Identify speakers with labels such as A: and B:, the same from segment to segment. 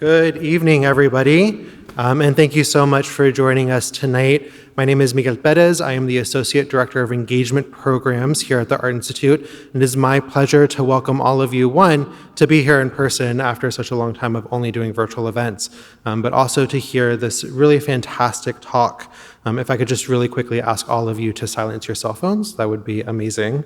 A: Good evening, everybody, and thank you so much for joining us tonight. My name is Miguel Perez. I am the Associate Director of Engagement Programs here at the Art Institute, and it is my pleasure to welcome all of you, one, to be here in person after such a long time of only doing virtual events, but also to hear this really fantastic talk. If I could just really quickly ask all of you to silence your cell phones, that would be amazing.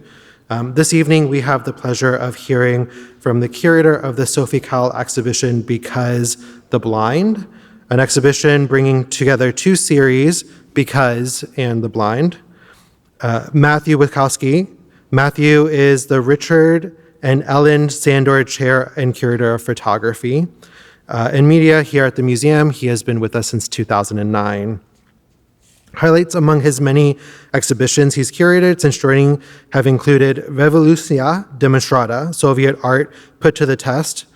A: This evening, we have the pleasure of hearing from the curator of the Sophie Calle exhibition, Because the Blind, an exhibition bringing together two series, Because and the Blind. Matthew Witkovsky. Matthew is the Richard and Ellen Sandor Chair and Curator of Photography. In media here at the museum, he has been with us since 2009. Highlights among his many exhibitions he's curated since joining have included Revolucja Demonstrata, Soviet Art Put to the Test,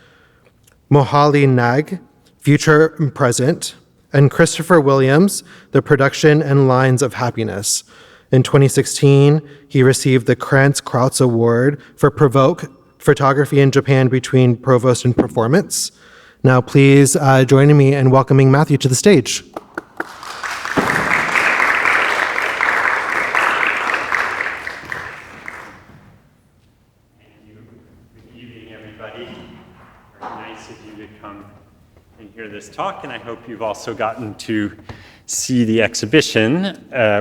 A: Mohali Nag, Future and Present, and Christopher Williams, The Production and Lines of Happiness. In 2016, he received the Krantz-Krautz Award for Provoke Photography in Japan Between Provost and Performance. Now please join me in welcoming Matthew to the stage.
B: This talk, and I hope you've also gotten to see the exhibition,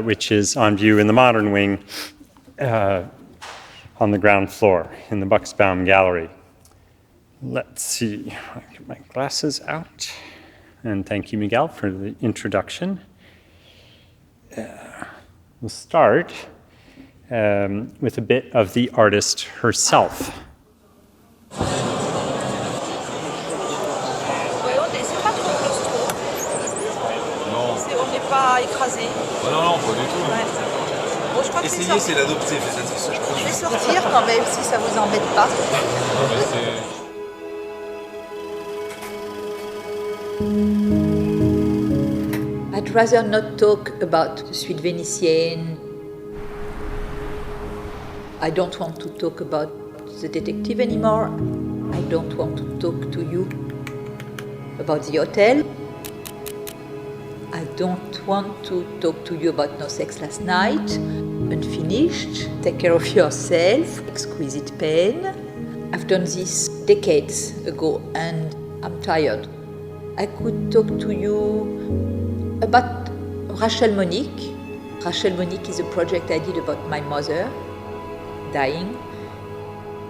B: which is on view in the Modern Wing on the ground floor in the Buxbaum Gallery. Let's see, I'll get my glasses out. And thank you, Miguel, for the introduction. We'll start with a bit of the artist herself.
C: Écrasé. Oh non, pas du tout. Ouais. Bon, je crois que essayez, c'est l'adopter, je vais sortir quand même, si ça vous embête pas. I'd rather not talk about the suite Vénitienne. I don't want to talk about the detective anymore. I don't want to talk to you about the hotel. I don't want to talk to you about No Sex Last Night, Unfinished, Take Care of Yourself, Exquisite Pain. I've done this decades ago and I'm tired. I could talk to you about Rachel Monique. Rachel Monique is a project I did about my mother dying.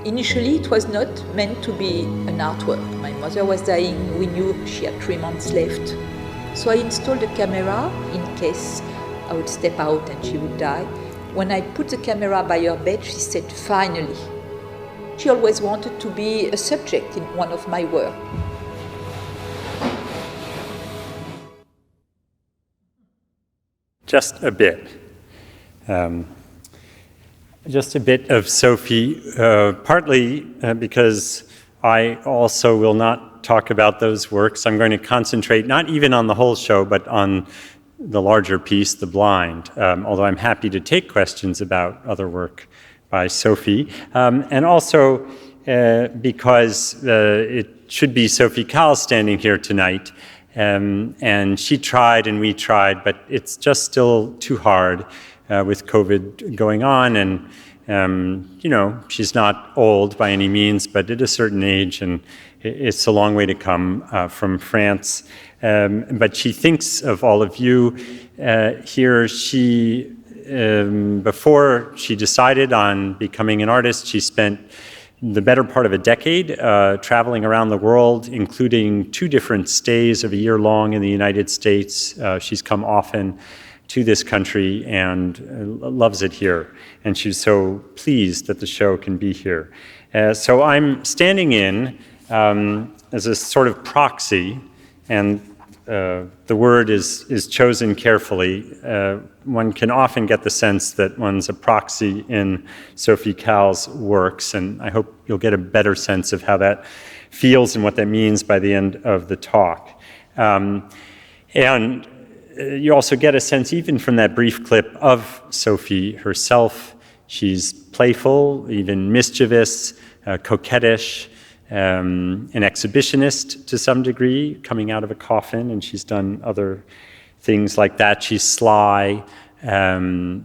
C: Initially, it was not meant to be an artwork. My mother was dying. We knew she had 3 months left. So I installed a camera in case I would step out and she would die. When I put the camera by her bed, she said, finally. She always wanted to be a subject in one of my work.
B: Just a bit. Just a bit of Sophie, partly because I also will not talk about those works. I'm going to concentrate not even on the whole show, but on the larger piece, The Blind, although I'm happy to take questions about other work by Sophie. And also because it should be Sophie Calle standing here tonight. And she tried and we tried, but it's just still too hard with COVID going on. And, you know, she's not old by any means, but at a certain age, and it's a long way to come from France. But she thinks of all of you. Here, she, before she decided on becoming an artist, she spent the better part of a decade traveling around the world, including 2 different stays of a year long in the United States. She's come often to this country and loves it here. And she's so pleased that the show can be here. So I'm standing in as a sort of proxy, and the word is chosen carefully. One can often get the sense that one's a proxy in Sophie Calle's works, and I hope you'll get a better sense of how that feels and what that means by the end of the talk. And you also get a sense, even from that brief clip, of Sophie herself. She's playful, even mischievous, coquettish, an exhibitionist to some degree, coming out of a coffin, and she's done other things like that. She's sly,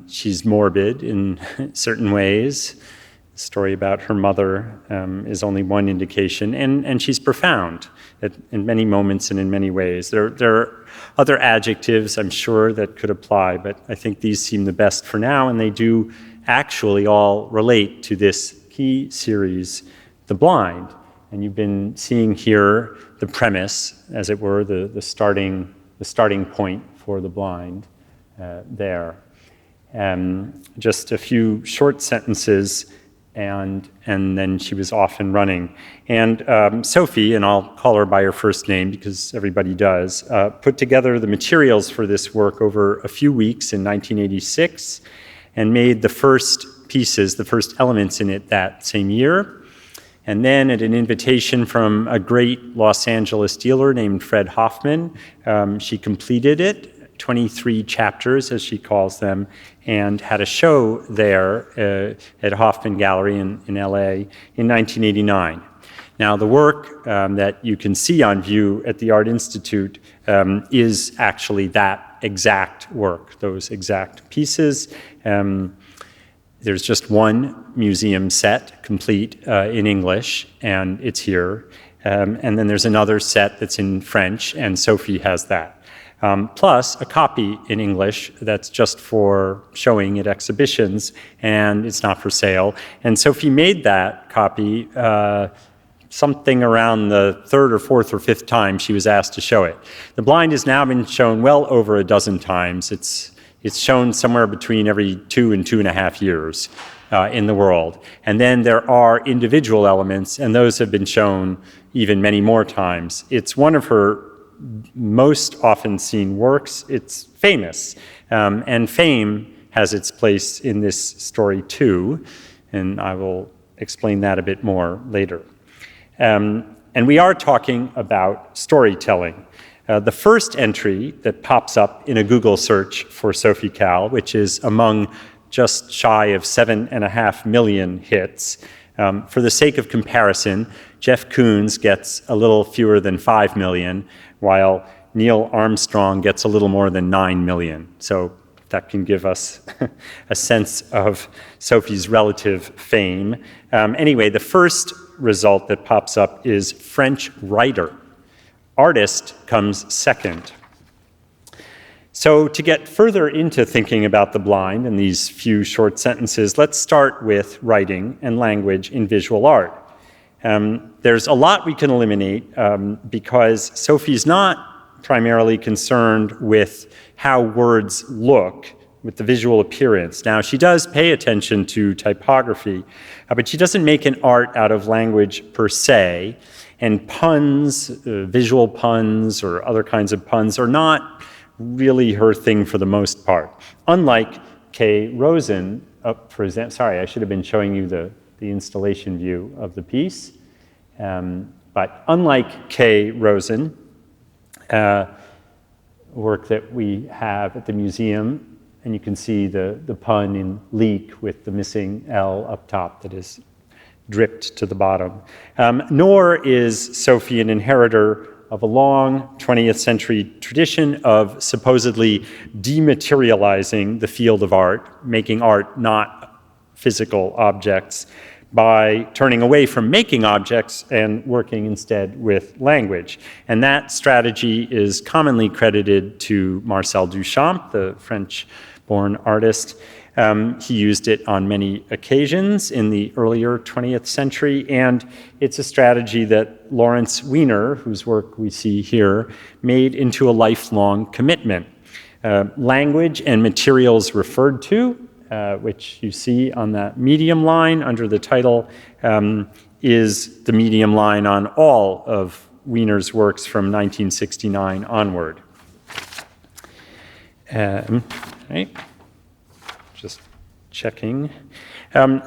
B: she's morbid in certain ways. The story about her mother is only one indication, and she's profound in many moments and in many ways. There are other adjectives, I'm sure, that could apply, but I think these seem the best for now, and they do actually all relate to this key series, The Blind. And you've been seeing here the premise, as it were, the starting point for The Blind there. Just a few short sentences, and then she was off and running. And Sophie, and I'll call her by her first name because everybody does, put together the materials for this work over a few weeks in 1986 and made the first pieces, the first elements in it that same year. And then at an invitation from a great Los Angeles dealer named Fred Hoffman, she completed it, 23 chapters, as she calls them, and had a show there at Hoffman Gallery in LA in 1989. Now, the work that you can see on view at the Art Institute is actually that exact work, those exact pieces. There's just one museum set complete in English, and it's here. And then there's another set that's in French, and Sophie has that. Plus a copy in English that's just for showing at exhibitions, and it's not for sale. And Sophie made that copy something around the third or fourth or fifth time she was asked to show it. The Blind has now been shown well over a dozen times. It's shown somewhere between every 2 and 2.5 years in the world. And then there are individual elements, and those have been shown even many more times. It's one of her most often seen works. It's famous, and fame has its place in this story too, and I will explain that a bit more later. And we are talking about storytelling. The first entry that pops up in a Google search for Sophie Calle, which is among just shy of 7.5 million hits. For the sake of comparison, Jeff Koons gets a little fewer than 5 million, while Neil Armstrong gets a little more than 9 million. So that can give us a sense of Sophie's relative fame. Anyway, the first result that pops up is French writer. Artist comes second. So to get further into thinking about the blind in these few short sentences, let's start with writing and language in visual art. There's a lot we can eliminate because Sophie's not primarily concerned with how words look, with the visual appearance. Now, she does pay attention to typography, but she doesn't make an art out of language per se. And puns, visual puns or other kinds of puns are not really her thing for the most part. Unlike Kay Rosen, for example, sorry, I should have been showing you the installation view of the piece. But unlike Kay Rosen, work that we have at the museum, and you can see the pun in leak with the missing L up top that is dripped to the bottom. Nor is Sophie an inheritor of a long 20th century tradition of supposedly dematerializing the field of art, making art not physical objects, by turning away from making objects and working instead with language. And that strategy is commonly credited to Marcel Duchamp, the French-born artist. He used it on many occasions in the earlier 20th century, and it's a strategy that Lawrence Weiner, whose work we see here, made into a lifelong commitment. Language and materials referred to, which you see on that medium line under the title, is the medium line on all of Weiner's works from 1969 onward. Right. Just checking.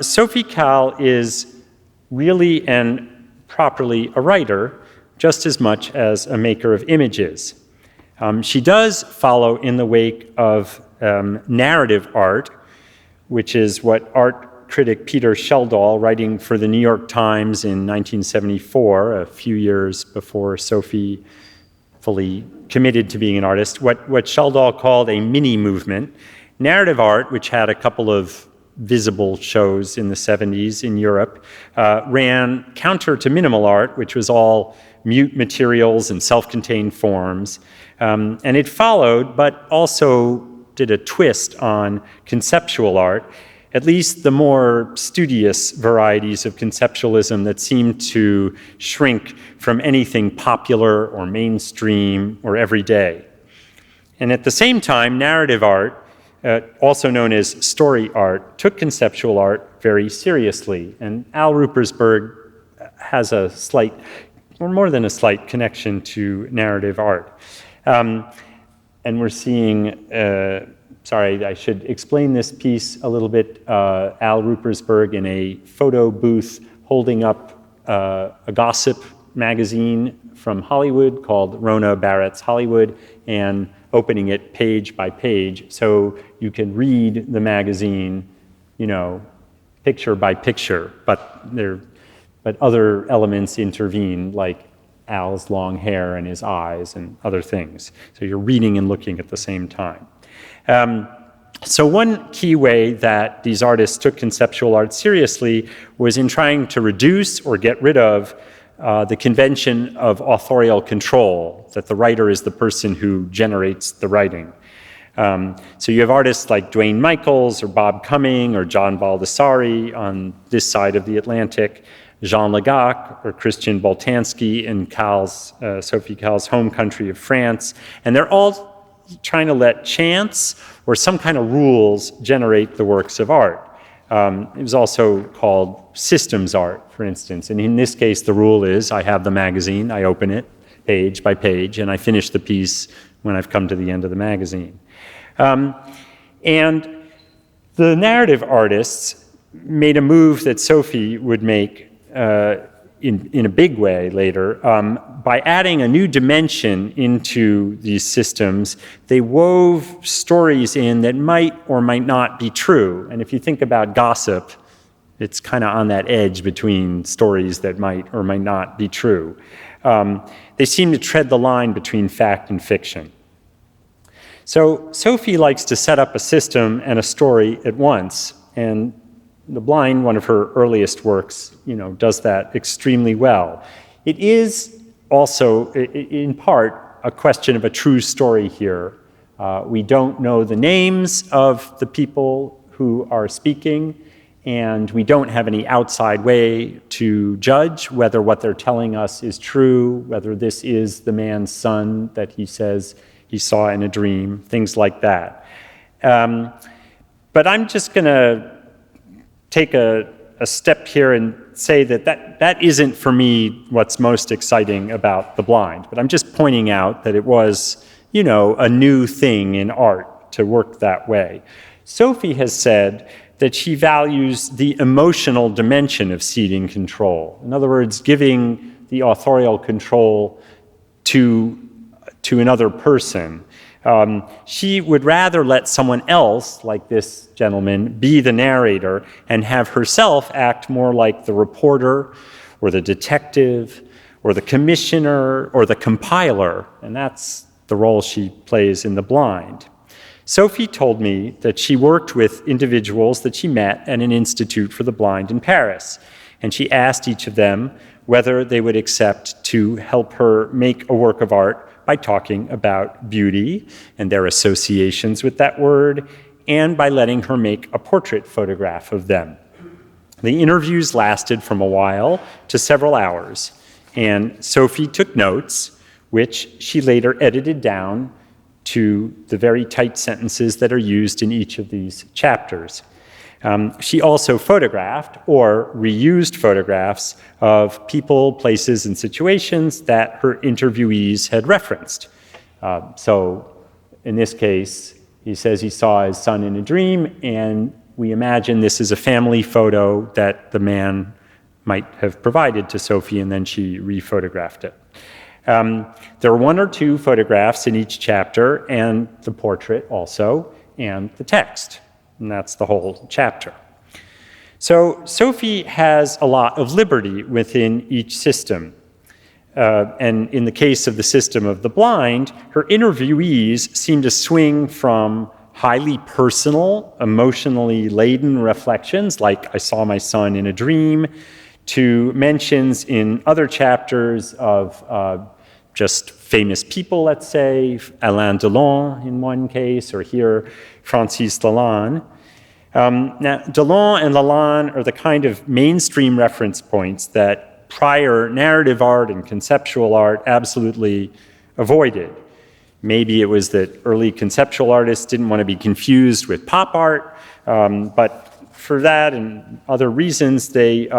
B: Sophie Calle is really and properly a writer, just as much as a maker of images. She does follow in the wake of narrative art, which is what art art critic Peter Sheldall, writing for the New York Times in 1974, a few years before Sophie fully committed to being an artist, what Sheldall called a mini-movement. Narrative art, which had a couple of visible shows in the 70s in Europe, ran counter to minimal art, which was all mute materials and self-contained forms. And it followed, but also did a twist on conceptual art, at least the more studious varieties of conceptualism that seemed to shrink from anything popular or mainstream or everyday. And at the same time, narrative art, also known as story art, took conceptual art very seriously. And Al Ruppersberg has a slight, or more than a slight, connection to narrative art. And we're seeing, sorry, I should explain this piece a little bit. Al Ruppersberg in a photo booth holding up a gossip magazine from Hollywood called Rona Barrett's Hollywood, and opening it page by page so you can read the magazine, you know, picture by picture, but other elements intervene, like Al's long hair and his eyes and other things. So you're reading and looking at the same time. So one key way that these artists took conceptual art seriously was in trying to reduce or get rid of the convention of authorial control, that the writer is the person who generates the writing. So you have artists like Duane Michaels or Bob Cumming or John Baldessari on this side of the Atlantic, Jean Legac or Christian Boltanski in Sophie Calle's home country of France, and they're all trying to let chance or some kind of rules generate the works of art. It was also called systems art, for instance, and in this case the rule is I have the magazine, I open it page by page, and I finish the piece when I've come to the end of the magazine. And the narrative artists made a move that Sophie would make in a big way later. By adding a new dimension into these systems, they wove stories in that might or might not be true. And if you think about gossip, it's kind of on that edge between stories that might or might not be true. They seem to tread the line between fact and fiction. So Sophie likes to set up a system and a story at once, and The Blind, one of her earliest works, does that extremely well. It is also, in part, a question of a true story here. We don't know the names of the people who are speaking, and we don't have any outside way to judge whether what they're telling us is true, whether this is the man's son that he says he saw in a dream, things like that. But I'm just going to take a step here and say that isn't for me what's most exciting about The Blind, but I'm just pointing out that it was, a new thing in art to work that way. Sophie has said that she values the emotional dimension of ceding control. In other words, giving the authorial control to another person. She would rather let someone else, like this gentleman, be the narrator and have herself act more like the reporter or the detective or the commissioner or the compiler, and that's the role she plays in The Blind. Sophie told me that she worked with individuals that she met at an institute for the blind in Paris, and she asked each of them whether they would accept to help her make a work of art by talking about beauty and their associations with that word, and by letting her make a portrait photograph of them. The interviews lasted from a while to several hours, and Sophie took notes, which she later edited down to the very tight sentences that are used in each of these chapters. She also photographed or reused photographs of people, places, and situations that her interviewees had referenced. So in this case, he says he saw his son in a dream, and we imagine this is a family photo that the man might have provided to Sophie, and then she rephotographed it. There are one or two photographs in each chapter, and the portrait also, and the text. And that's the whole chapter. So Sophie has a lot of liberty within each system. And in the case of the system of the blind, her interviewees seem to swing from highly personal, emotionally laden reflections, like I saw my son in a dream, to mentions in other chapters of just famous people, let's say, Alain Delon in one case, or here, Francis Lalande. Now, Delon and Lalande are the kind of mainstream reference points that prior narrative art and conceptual art absolutely avoided. Maybe it was that early conceptual artists didn't want to be confused with pop art, but for that and other reasons, they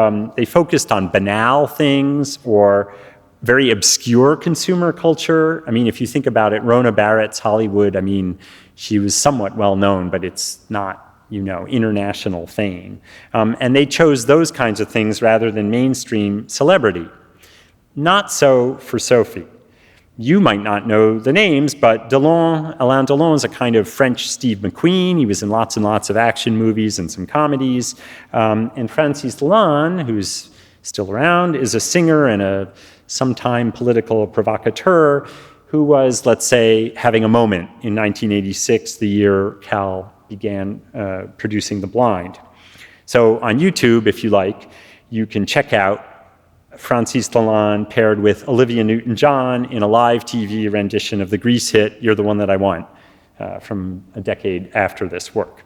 B: focused on banal things or very obscure consumer culture. I mean, if you think about it, Rona Barrett's Hollywood, I mean, she was somewhat well known, but it's not, international fame. And they chose those kinds of things rather than mainstream celebrity. Not so for Sophie. You might not know the names, but Alain Delon is a kind of French Steve McQueen. He was in lots and lots of action movies and some comedies. And Francis Lalande, who's still around, is a singer and a sometime political provocateur who was, let's say, having a moment in 1986, the year Calle began producing The Blind. So on YouTube, if you like, you can check out Francis Lalande paired with Olivia Newton-John in a live TV rendition of the Grease hit, You're the One That I Want, from a decade after this work.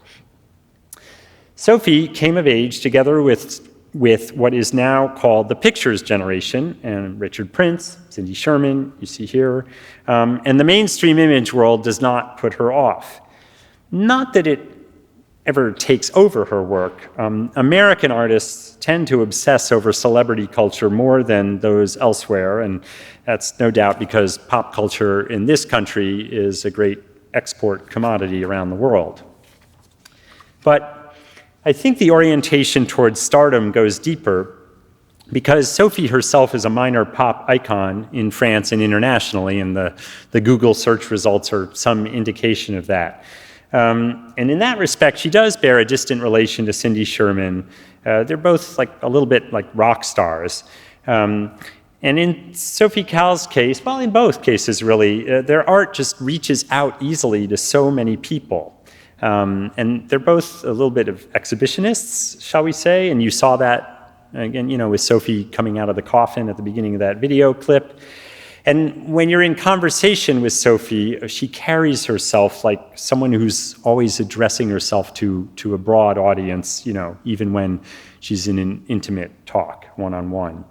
B: Sophie came of age together with what is now called the Pictures generation, and Richard Prince, Cindy Sherman, you see here, and the mainstream image world does not put her off. Not that it ever takes over her work. American artists tend to obsess over celebrity culture more than those elsewhere, and that's no doubt because pop culture in this country is a great export commodity around the world. But I think the orientation towards stardom goes deeper because Sophie herself is a minor pop icon in France and internationally, and the Google search results are some indication of that. And in that respect, she does bear a distant relation to Cindy Sherman. They're both like a little bit like rock stars. And in Sophie Calle's case, well, in both cases really, their art just reaches out easily to so many people. And they're both a little bit of exhibitionists, shall we say, and you saw that, again, with Sophie coming out of the coffin at the beginning of that video clip. And when you're in conversation with Sophie, she carries herself like someone who's always addressing herself to a broad audience, even when she's in an intimate talk, one-on-one.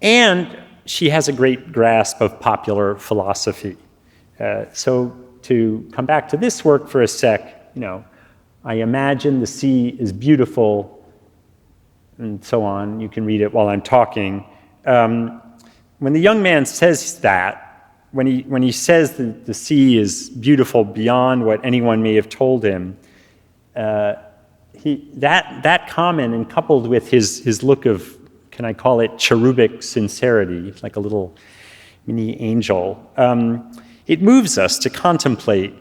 B: And she has a great grasp of popular philosophy. So to come back to this work for a sec, I imagine the sea is beautiful, and so on. You can read it while I'm talking. When the young man says that, when he says that the sea is beautiful beyond what anyone may have told him, that comment, and coupled with his look of, can I call it cherubic sincerity, like a little mini angel, it moves us to contemplate,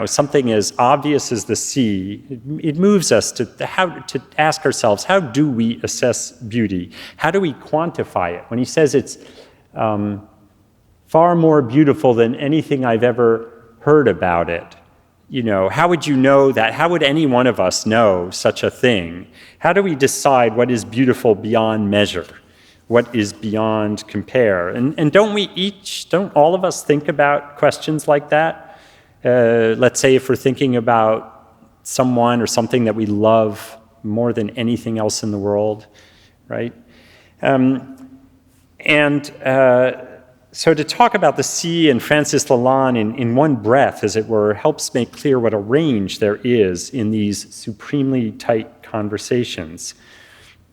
B: something as obvious as the sea. It moves us to ask ourselves, how do we assess beauty? How do we quantify it? When he says it's far more beautiful than anything I've ever heard about it, how would you know that? How would any one of us know such a thing? How do we decide what is beautiful beyond measure? What is beyond compare? And don't all of us think about questions like that? Let's say if we're thinking about someone or something that we love more than anything else in the world, right? So to talk about the sea and Francis Lalande in one breath, as it were, helps make clear what a range there is in these supremely tight conversations.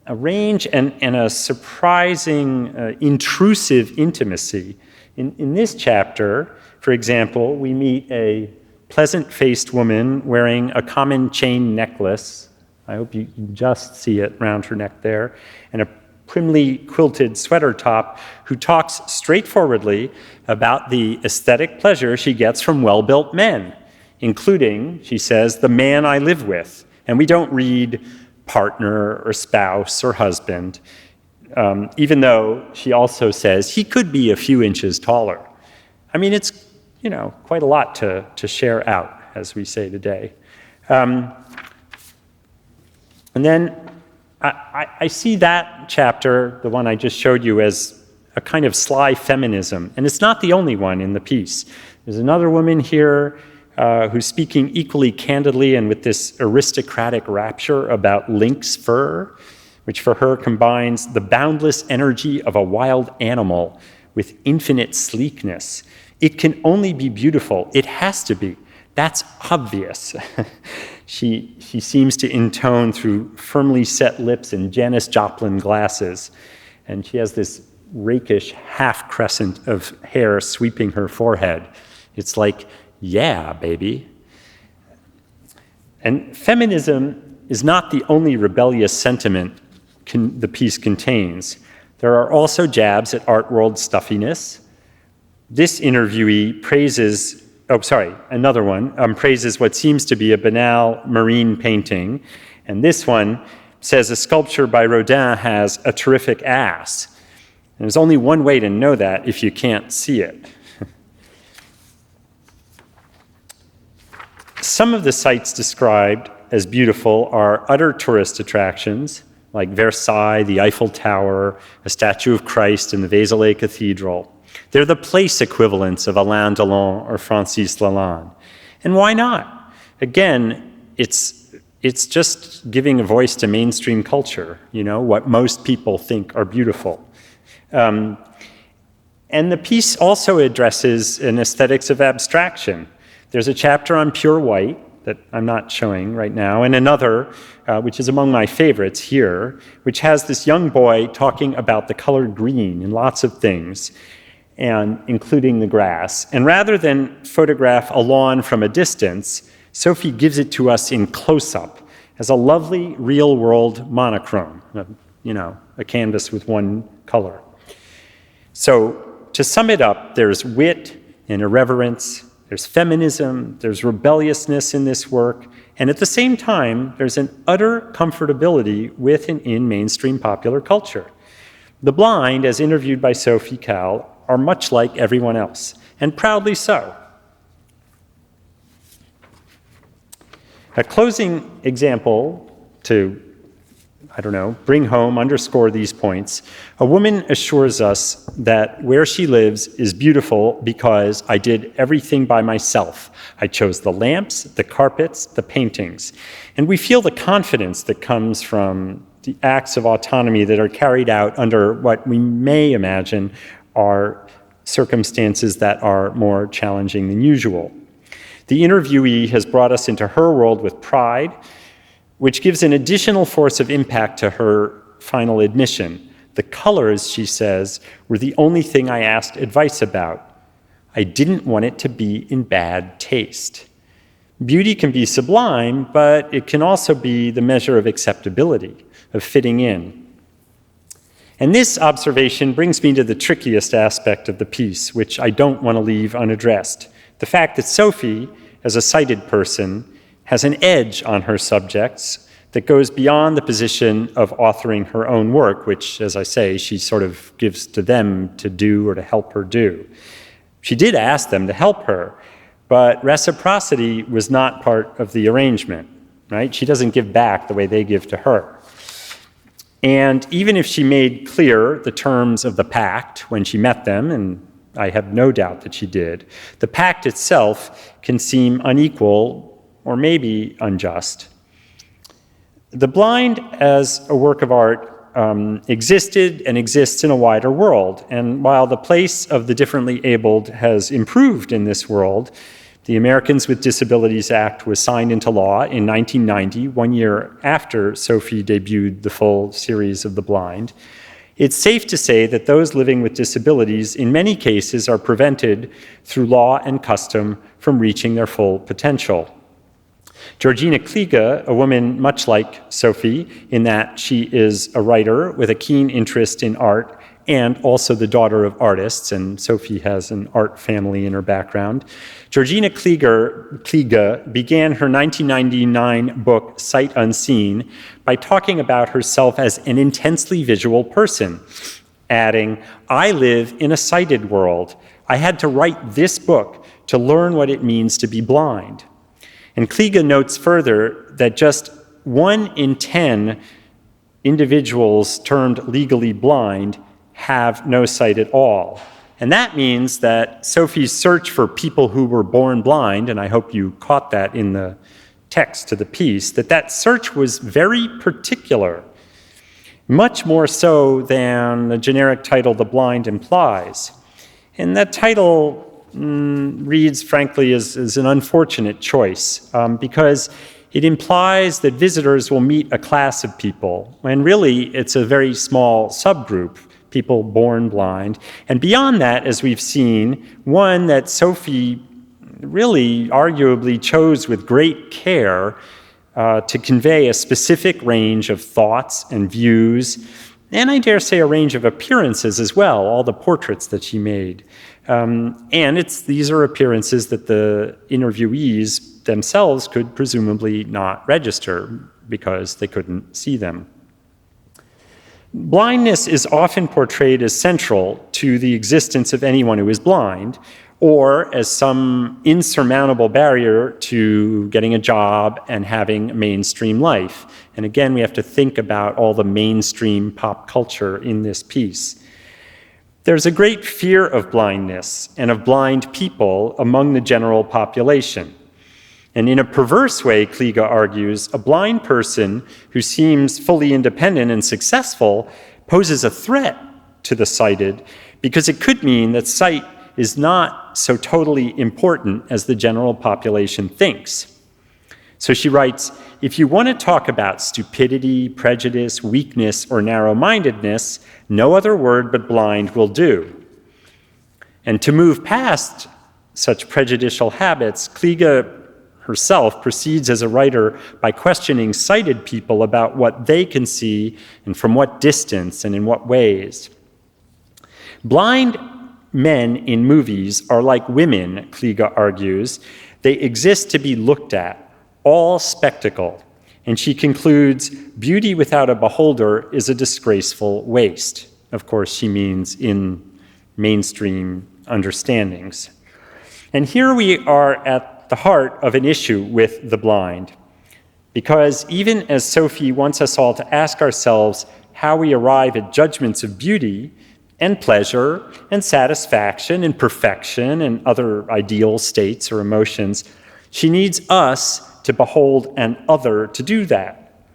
B: A range and a surprising, intrusive intimacy. In this chapter, for example, we meet a pleasant-faced woman wearing a common chain necklace. I hope you can just see it around her neck there, and a primly quilted sweater top, who talks straightforwardly about the aesthetic pleasure she gets from well-built men, including, she says, the man I live with, And we don't read partner or spouse or husband, even though she also says he could be a few inches taller. I mean, it's, quite a lot to share out, as we say today. And then I see that chapter, the one I just showed you, as a kind of sly feminism. And it's not the only one in the piece. There's another woman here who's speaking equally candidly and with this aristocratic rapture about lynx fur, which for her combines the boundless energy of a wild animal with infinite sleekness. It can only be beautiful. It has to be. That's obvious. She seems to intone through firmly set lips and Janis Joplin glasses. And she has this rakish half crescent of hair sweeping her forehead. It's like, yeah, baby. And feminism is not the only rebellious sentiment the piece contains. There are also jabs at art world stuffiness. This interviewee praises what seems to be a banal marine painting. And this one says a sculpture by Rodin has a terrific ass. And there's only one way to know that if you can't see it. Some of the sites described as beautiful are utter tourist attractions, like Versailles, the Eiffel Tower, a statue of Christ in the Vézelay Cathedral. They're the place equivalents of Alain Delon or Francis Lalande. And why not? Again, it's just giving a voice to mainstream culture, what most people think are beautiful. And the piece also addresses an aesthetics of abstraction. There's a chapter on pure white that I'm not showing right now, and another, which is among my favorites here, which has this young boy talking about the color green in lots of things, and including the grass. And rather than photograph a lawn from a distance, Sophie gives it to us in close-up as a lovely real-world monochrome, a canvas with one color. So to sum it up, there's wit and irreverence, there's feminism, there's rebelliousness in this work, and at the same time, there's an utter comfortability with and in mainstream popular culture. The blind, as interviewed by Sophie Calle, are much like everyone else, and proudly so. A closing example to, underscore these points. A woman assures us that where she lives is beautiful because I did everything by myself. I chose the lamps, the carpets, the paintings. And we feel the confidence that comes from the acts of autonomy that are carried out under what we may imagine are circumstances that are more challenging than usual. The interviewee has brought us into her world with pride, which gives an additional force of impact to her final admission. The colors, she says, were the only thing I asked advice about. I didn't want it to be in bad taste. Beauty can be sublime, but it can also be the measure of acceptability, of fitting in. And this observation brings me to the trickiest aspect of the piece, which I don't want to leave unaddressed. The fact that Sophie, as a sighted person, has an edge on her subjects that goes beyond the position of authoring her own work, which, as I say, she sort of gives to them to do or to help her do. She did ask them to help her, but reciprocity was not part of the arrangement, right? She doesn't give back the way they give to her. And even if she made clear the terms of the pact when she met them, and I have no doubt that she did, the pact itself can seem unequal or maybe unjust. The blind as a work of art existed and exists in a wider world. And while the place of the differently abled has improved in this world, the Americans with Disabilities Act was signed into law in 1990, 1 year after Sophie debuted the full series of The Blind. It's safe to say that those living with disabilities in many cases are prevented through law and custom from reaching their full potential. Georgina Kliege, a woman much like Sophie in that she is a writer with a keen interest in art and also the daughter of artists, and Sophie has an art family in her background. Georgina Kliege began her 1999 book, Sight Unseen, by talking about herself as an intensely visual person, adding, "I live in a sighted world. I had to write this book to learn what it means to be blind." And Kliege notes further that just 1 in 10 individuals termed legally blind have no sight at all. And that means that Sophie's search for people who were born blind, and I hope you caught that in the text to the piece, that search was very particular, much more so than the generic title The Blind implies. And that title reads, frankly, as an unfortunate choice because it implies that visitors will meet a class of people, when really it's a very small subgroup, people born blind. And beyond that, as we've seen, one that Sophie really arguably chose with great care to convey a specific range of thoughts and views, and I dare say a range of appearances as well, all the portraits that she made. And these are appearances that the interviewees themselves could presumably not register because they couldn't see them. Blindness is often portrayed as central to the existence of anyone who is blind, or as some insurmountable barrier to getting a job and having a mainstream life. And again, we have to think about all the mainstream pop culture in this piece. There's a great fear of blindness and of blind people among the general population. And in a perverse way, Kliege argues, a blind person who seems fully independent and successful poses a threat to the sighted because it could mean that sight is not so totally important as the general population thinks. So she writes, if you want to talk about stupidity, prejudice, weakness, or narrow-mindedness, no other word but blind will do. And to move past such prejudicial habits, Kliege herself proceeds as a writer by questioning sighted people about what they can see and from what distance and in what ways. Blind men in movies are like women, Kliege argues. They exist to be looked at, all spectacle. And she concludes, beauty without a beholder is a disgraceful waste. Of course, she means in mainstream understandings. And here we are at the heart of an issue with the blind. Because even as Sophie wants us all to ask ourselves how we arrive at judgments of beauty and pleasure and satisfaction and perfection and other ideal states or emotions, she needs us to behold an other to do that.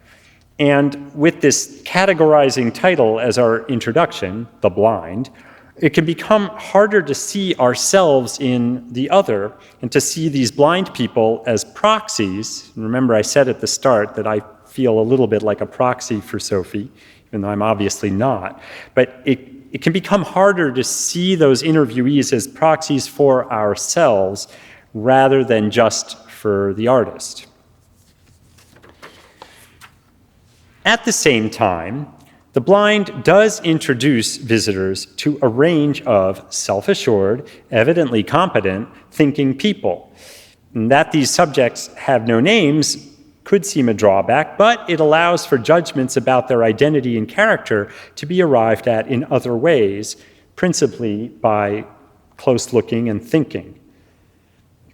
B: And with this categorizing title as our introduction, The Blind, it can become harder to see ourselves in the other and to see these blind people as proxies. And remember, I said at the start that I feel a little bit like a proxy for Sophie, even though I'm obviously not. But it can become harder to see those interviewees as proxies for ourselves rather than just for the artist. At the same time, The Blind does introduce visitors to a range of self-assured, evidently competent, thinking people. And that these subjects have no names could seem a drawback, but it allows for judgments about their identity and character to be arrived at in other ways, principally by close looking and thinking.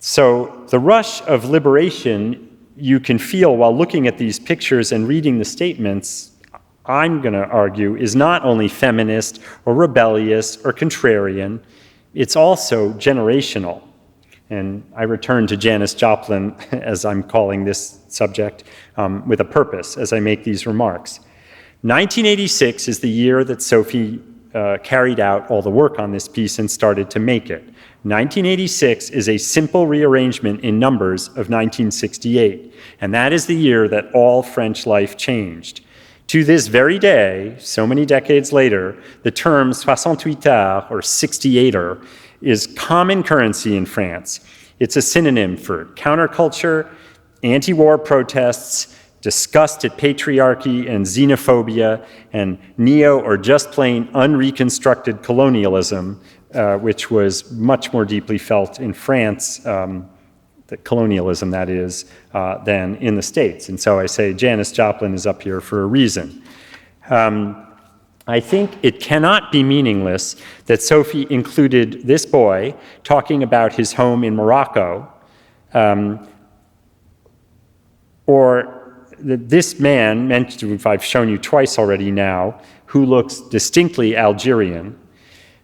B: So the rush of liberation you can feel while looking at these pictures and reading the statements, I'm going to argue, is not only feminist or rebellious or contrarian, it's also generational. And I return to Janis Joplin, as I'm calling this subject, with a purpose as I make these remarks. 1986 is the year that Sophie carried out all the work on this piece and started to make it. 1986 is a simple rearrangement in numbers of 1968, and that is the year that all French life changed. To this very day, so many decades later, the term 68er, or 68er, is common currency in France. It's a synonym for counterculture, anti-war protests, disgust at patriarchy and xenophobia and neo or just plain unreconstructed colonialism, which was much more deeply felt in France, the colonialism that is, than in the States. And so I say Janis Joplin is up here for a reason. I think it cannot be meaningless that Sophie included this boy talking about his home in Morocco, or this man, mentioned, I've shown you twice already now, who looks distinctly Algerian.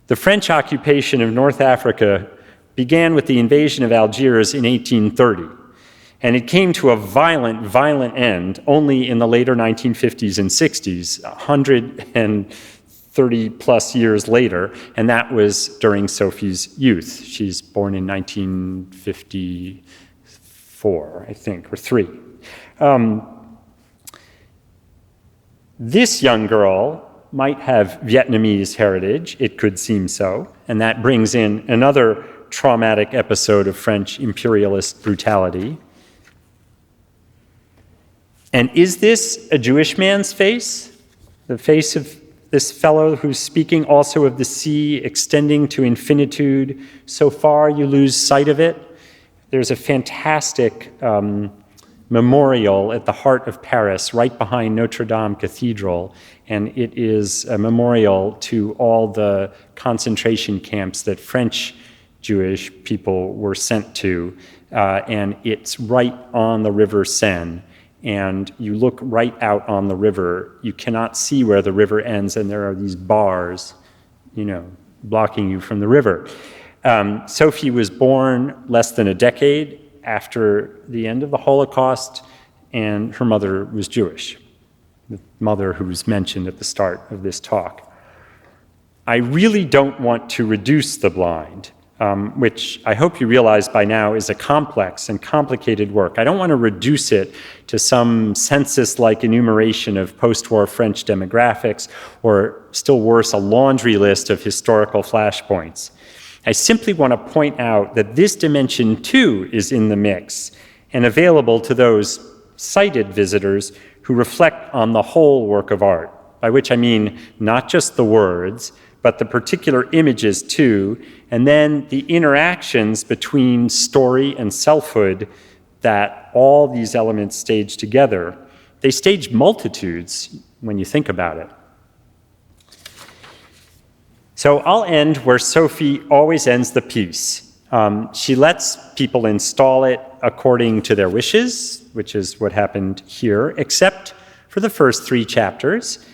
B: The French occupation of North Africa began with the invasion of Algiers in 1830, and it came to a violent end only in the later 1950s and 60s, 130 plus years later, and that was during Sophie's youth. She's born in 1954, I think, or 3. This young girl might have Vietnamese heritage, it could seem so, and that brings in another traumatic episode of French imperialist brutality. And is this a Jewish man's face? The face of this fellow who's speaking also of the sea extending to infinitude, so far you lose sight of it? There's a fantastic memorial at the heart of Paris, right behind Notre Dame Cathedral, and it is a memorial to all the concentration camps that French Jewish people were sent to, and it's right on the River Seine, and you look right out on the river. You cannot see where the river ends, and there are these bars, blocking you from the river. Sophie was born less than a decade after the end of the Holocaust, and her mother was Jewish, the mother who was mentioned at the start of this talk. I really don't want to reduce the blind, which I hope you realize by now is a complex and complicated work. I don't want to reduce it to some census-like enumeration of post-war French demographics, or still worse, a laundry list of historical flashpoints. I simply want to point out that this dimension too is in the mix and available to those sighted visitors who reflect on the whole work of art, by which I mean not just the words, but the particular images too, and then the interactions between story and selfhood that all these elements stage together. They stage multitudes when you think about it. So I'll end where Sophie always ends the piece. She lets people install it according to their wishes, which is what happened here, except for the first 3 chapters,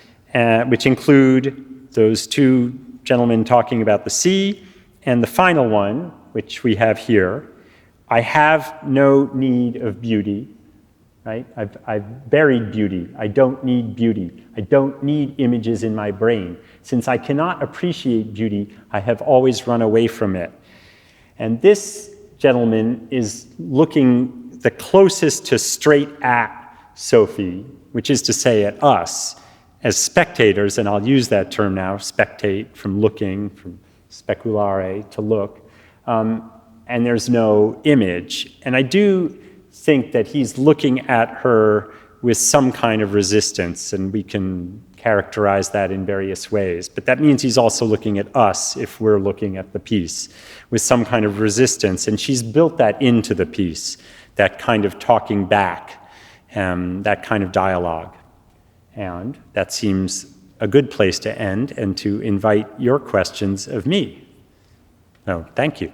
B: which include those 2 gentlemen talking about the sea, and the final one, which we have here. I have no need of beauty, right? I've buried beauty. I don't need beauty. I don't need images in my brain. Since I cannot appreciate beauty, I have always run away from it. And this gentleman is looking the closest to straight at Sophie, which is to say at us, as spectators, and I'll use that term now, spectate, from looking, from speculare, to look, and there's no image. And I do think that he's looking at her with some kind of resistance, and we can characterize that in various ways. But that means he's also looking at us, if we're looking at the piece, with some kind of resistance. And she's built that into the piece, that kind of talking back, that kind of dialogue. And that seems a good place to end and to invite your questions of me. So, thank you.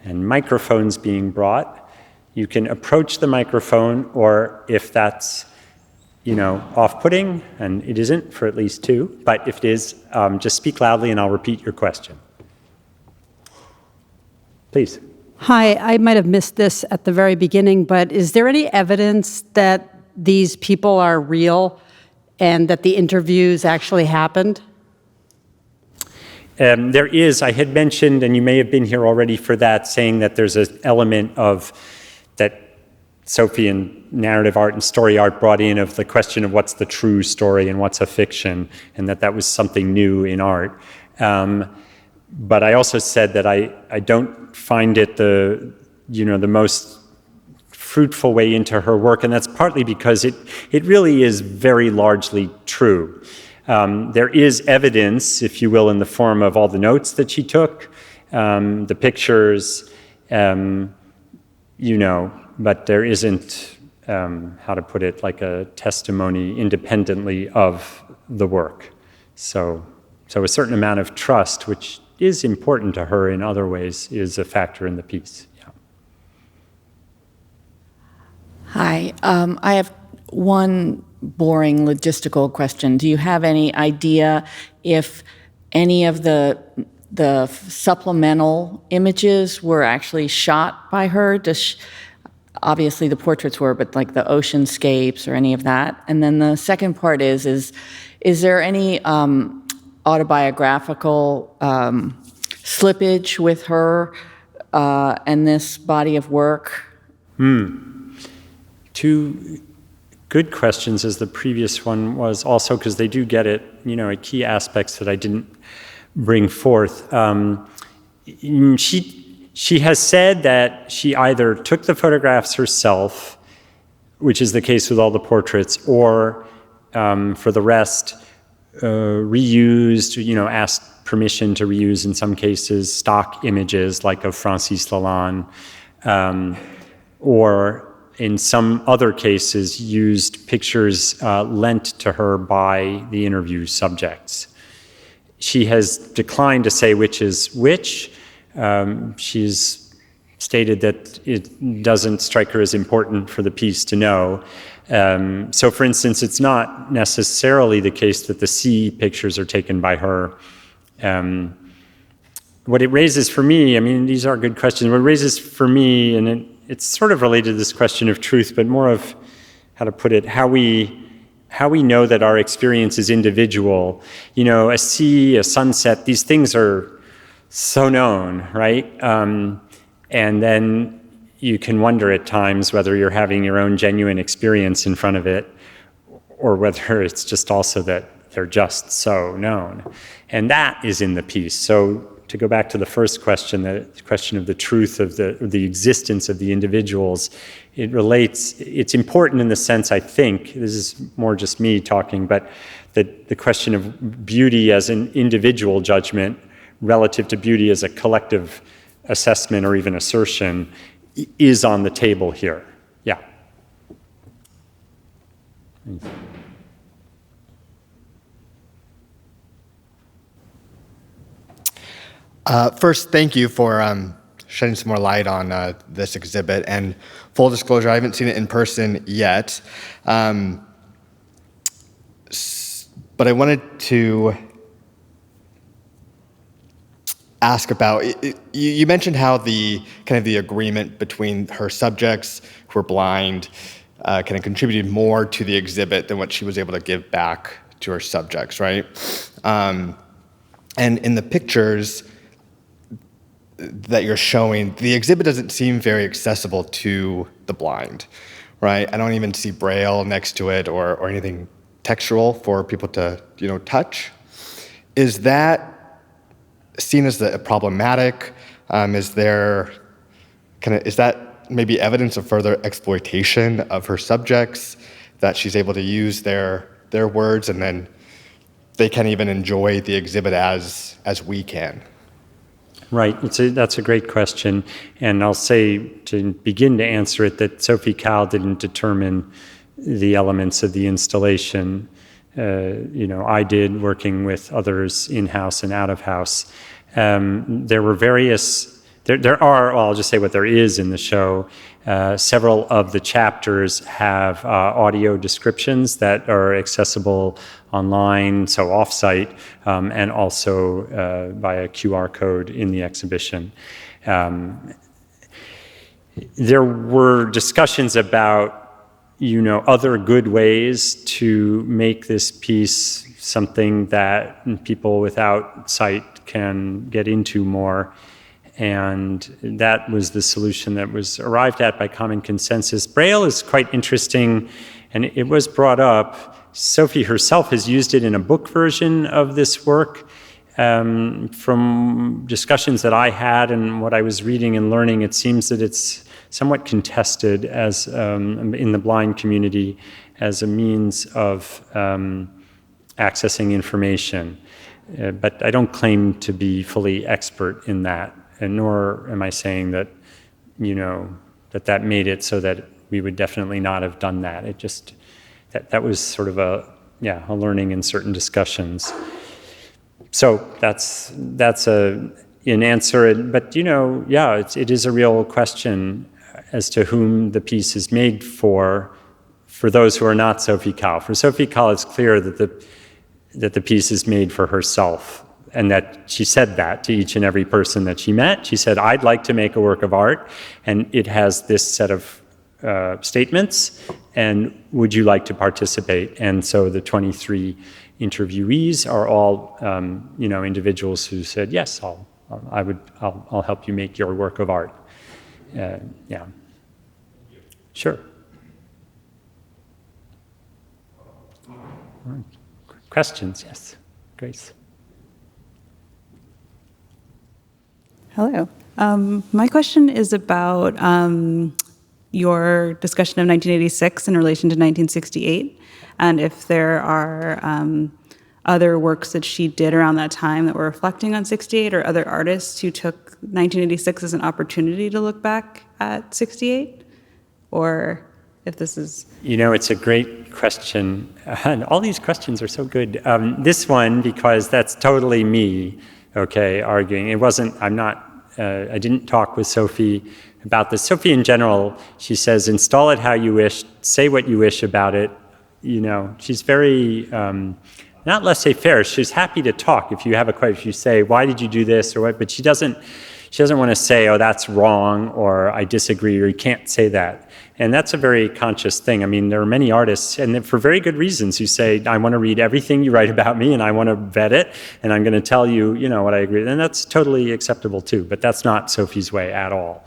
B: And microphones being brought. You can approach the microphone, or if that's, off-putting, and it isn't for at least 2, but if it is, just speak loudly and I'll repeat your question. Please.
D: Hi, I might have missed this at the very beginning, but is there any evidence that these people are real and that the interviews actually happened?
B: There is. I had mentioned, and you may have been here already for that, saying that there's an element of that Sophie and narrative art and story art brought in of the question of what's the true story and what's a fiction, and that was something new in art. but I also said that I don't find it the most fruitful way into her work, and that's partly because it really is very largely true. There is evidence, if you will, in the form of all the notes that she took, the pictures, but there isn't, how to put it, like a testimony independently of the work. So a certain amount of trust, which is important to her in other ways, is a factor in the piece. Yeah.
E: Hi, I have one boring logistical question. Do you have any idea if any of the supplemental images were actually shot by her? Obviously the portraits were, but like the oceanscapes or any of that? And then the second part is there any autobiographical slippage with her and this body of work?
B: Two good questions, as the previous one was also, because they do get at, at key aspects that I didn't bring forth. She has said that she either took the photographs herself, which is the case with all the portraits, or for the rest, reused, asked permission to reuse, in some cases, stock images like of Francis Lalande, or in some other cases used pictures lent to her by the interview subjects. She has declined to say which is which. She's stated that it doesn't strike her as important for the piece to know. So for instance, it's not necessarily the case that the sea pictures are taken by her. What it raises for me, these are good questions. What it raises for me, and it's sort of related to this question of truth, but more of, how to put it, how we know that our experience is individual. A sea, a sunset, these things are so known, right? And then you can wonder at times whether you're having your own genuine experience in front of it, or whether it's just also that they're just so known. And that is in the piece. So to go back to the first question, the question of the truth of the existence of the individuals, it's important in the sense, I think, this is more just me talking, but that the question of beauty as an individual judgment relative to beauty as a collective assessment or even assertion is on the table here. Yeah.
F: First, thank you for shedding some more light on this exhibit. And full disclosure, I haven't seen it in person yet. But I wanted to ask about, you mentioned how the kind of the agreement between her subjects who are blind kind of contributed more to the exhibit than what she was able to give back to her subjects, right? And in the pictures that you're showing, the exhibit doesn't seem very accessible to the blind, right? I don't even see Braille next to it or anything textual for people to, touch. Is that seen as problematic? Is that maybe evidence of further exploitation of her subjects, that she's able to use their words and then they can't even enjoy the exhibit as we can?
B: Right, that's a great question, and I'll say, to begin to answer it, that Sophie Calle didn't determine the elements of the installation. I did, working with others in-house and out-of-house. There were there are, I'll just say what there is in the show. Several of the chapters have audio descriptions that are accessible online, so off-site, and also via QR code in the exhibition. There were discussions about, other good ways to make this piece something that people without sight can get into more. And that was the solution that was arrived at by common consensus. Braille is quite interesting, and it was brought up. Sophie herself has used it in a book version of this work, From discussions that I had and what I was reading and learning, it seems that it's somewhat contested as in the blind community as a means of accessing information. But I don't claim to be fully expert in that, and nor am I saying that, that made it so that we would definitely not have done that. It just, that was sort of a learning in certain discussions. So that's an answer, but it is a real question as to whom the piece is made for those who are not Sophie Calle. For Sophie Calle, it's clear that the piece is made for herself, and that she said that to each and every person that she met. She said, I'd like to make a work of art, and it has this set of statements, and would you like to participate? And so the 23 interviewees are all individuals who said, yes, I'll help you make your work of art. Sure. Questions? Yes, Grace.
G: Hello. My question is about your discussion of 1986 in relation to 1968, and if there are other works that she did around that time that were reflecting on 68, or other artists who took 1986 as an opportunity to look back at 68, or if this is...
B: It's a great question, and all these questions are so good. This one, because that's totally me, arguing. It wasn't, I didn't talk with Sophie about this. Sophie, in general, she says, install it how you wish, say what you wish about it. She's very, not laissez-faire. She's happy to talk. If you have a question, you say, why did you do this, or what? But she doesn't want to say, oh, that's wrong, or I disagree, or you can't say that. And that's a very conscious thing. I mean, there are many artists, and for very good reasons, who say, I want to read everything you write about me, and I want to vet it, and I'm going to tell you, what I agree with. And that's totally acceptable too, but that's not Sophie's way at all.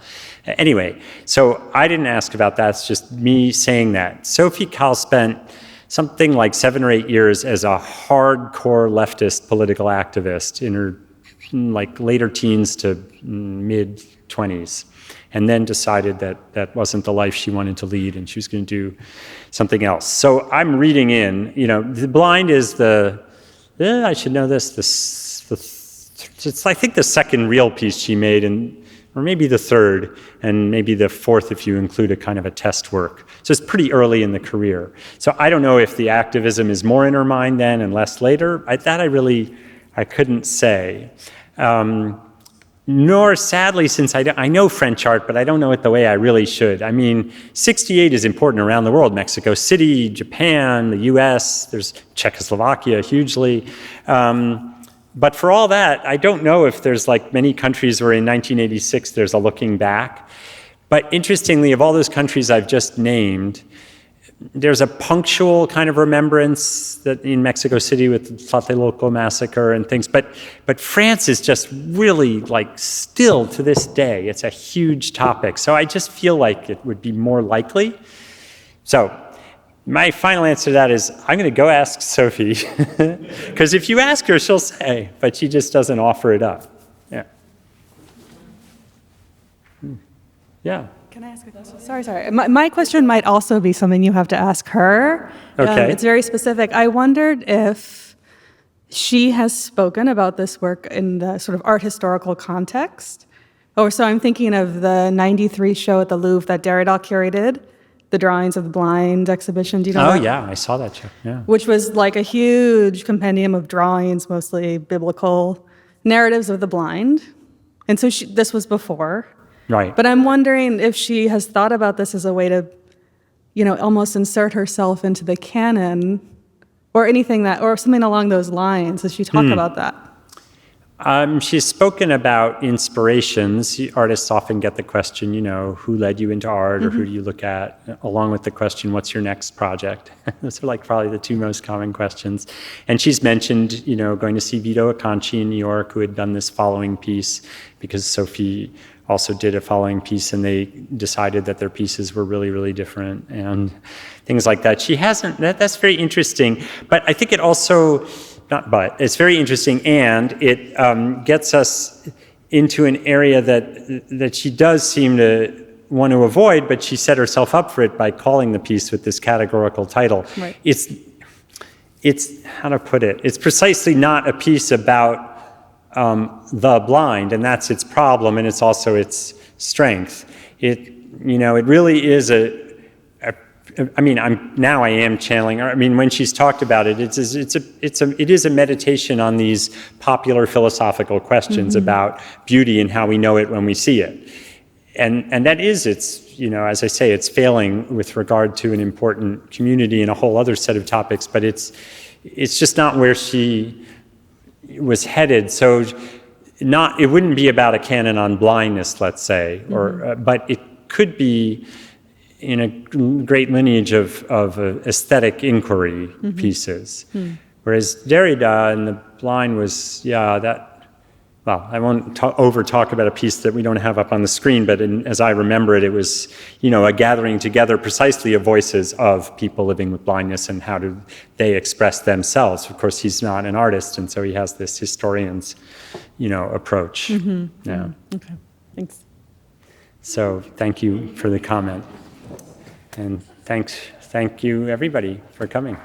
B: Anyway, so I didn't ask about that. It's just me saying that. Sophie Calle spent something like 7 or 8 years as a hardcore leftist political activist in her later teens to mid-20s. And then decided that that wasn't the life she wanted to lead, and she was going to do something else. So I'm reading in, The Blind is I should know this, it's I think the second real piece she made, or maybe the third, and maybe the fourth if you include a kind of a test work. So it's pretty early in the career. So I don't know if the activism is more in her mind then and less later. I couldn't say. Nor, sadly, since I know French art, but I don't know it the way I really should. I mean, 68 is important around the world. Mexico City, Japan, the US, there's Czechoslovakia hugely. But for all that, I don't know if there's many countries where in 1986 there's a looking back. But interestingly, of all those countries I've just named, there's a punctual kind of remembrance that in Mexico City with the Tlatelolco massacre and things, but France is just really still to this day, it's a huge topic. So I just feel like it would be more likely. So my final answer to that is I'm going to go ask Sophie, because if you ask her, she'll say, but she just doesn't offer it up. Yeah. Yeah.
G: Can I ask a question? Sorry. My question might also be something you have to ask her.
B: Okay.
G: It's very specific. I wondered if she has spoken about this work in the sort of art historical context. So I'm thinking of the 93 show at the Louvre that Derrida curated, the Drawings of the Blind exhibition. Do you know that?
B: Oh, yeah, I saw that show, yeah.
G: Which was a huge compendium of drawings, mostly biblical narratives of the blind. And so this was before.
B: Right.
G: But I'm wondering if she has thought about this as a way to, almost insert herself into the canon, or anything or something along those lines. Does she talk about that?
B: She's spoken about inspirations. Artists often get the question, who led you into art, or who do you look at, along with the question, what's your next project? Those are probably the two most common questions. And she's mentioned, going to see Vito Acconci in New York, who had done this following piece, because Sophie also did a following piece, and they decided that their pieces were really, really different, and things like that. She hasn't, that's very interesting. But I think it also it's very interesting, and it gets us into an area that she does seem to want to avoid, but she set herself up for it by calling the piece with this categorical title.
D: Right.
B: It's how to put it? It's precisely not a piece about the blind, and that's its problem, and it's also its strength. It really is I am channeling her. I mean, when she's talked about it, it is a meditation on these popular philosophical questions about beauty and how we know it when we see it. And that is as I say, it's failing with regard to an important community and a whole other set of topics, but it's just not where she was headed. So it wouldn't be about a canon on blindness, let's say, but it could be in a great lineage of aesthetic inquiry pieces. Whereas Derrida and the blind was, I won't over talk about a piece that we don't have up on the screen, but as I remember it, it was, a gathering together precisely of voices of people living with blindness and how do they express themselves. Of course, he's not an artist, and so he has this historian's, approach. Yeah.
D: Okay, thanks.
B: So thank you for the comment. And thank you, everybody, for coming.